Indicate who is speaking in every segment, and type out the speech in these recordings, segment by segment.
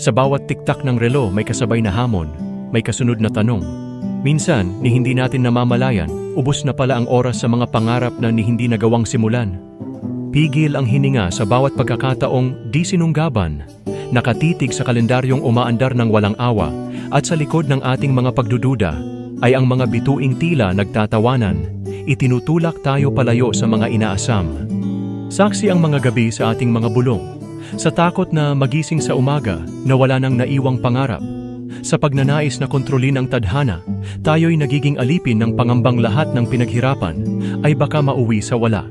Speaker 1: Sa bawat tiktak ng relo may kasabay na hamon, may kasunod na tanong. Minsan, ni hindi natin namamalayan, ubos na pala ang oras sa mga pangarap na ni hindi nagawang simulan. Pigil ang hininga sa bawat pagkakataong di sinunggaban. Nakatitig sa kalendaryong umaandar ng walang awa at sa likod ng ating mga pagdududa ay ang mga bituing tila nagtatawanan. Itinutulak tayo palayo sa mga inaasam. Saksi ang mga gabi sa ating mga bulong. Sa takot na magising sa umaga na wala nang naiwang pangarap. Sa pagnanais na kontrolin ang tadhana, tayo'y nagiging alipin ng pangambang lahat ng pinaghirapan ay baka mauwi sa wala.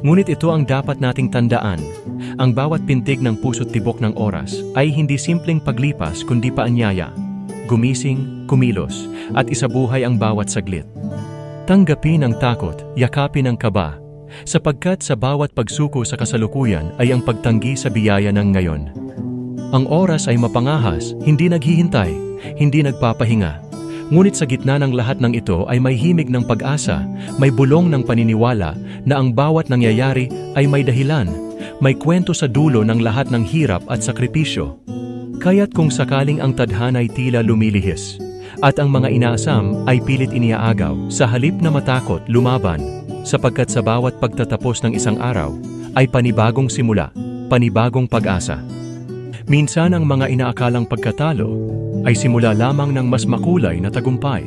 Speaker 1: Ngunit ito ang dapat nating tandaan. Ang bawat pintig ng puso't tibok ng oras ay hindi simpleng paglipas kundi paanyaya. Gumising, kumilos, at isabuhay ang bawat saglit. Tanggapin ang takot, yakapin ang kaba, sapagkat sa bawat pagsuko sa kasalukuyan ay ang pagtanggi sa biyaya ng ngayon. Ang oras ay mapangahas, hindi naghihintay, hindi nagpapahinga. Ngunit sa gitna ng lahat ng ito ay may himig ng pag-asa, may bulong ng paniniwala na ang bawat nangyayari ay may dahilan, may kwento sa dulo ng lahat ng hirap at sakripisyo. Kaya't kung sakaling ang tadhana'y tila lumilihis, at ang mga inaasam ay pilit iniaagaw, sa halip na matakot, lumaban, sapagkat sa bawat pagtatapos ng isang araw ay panibagong simula, panibagong pag-asa. Minsan ang mga inaakalang pagkatalo ay simula lamang ng mas makulay na tagumpay.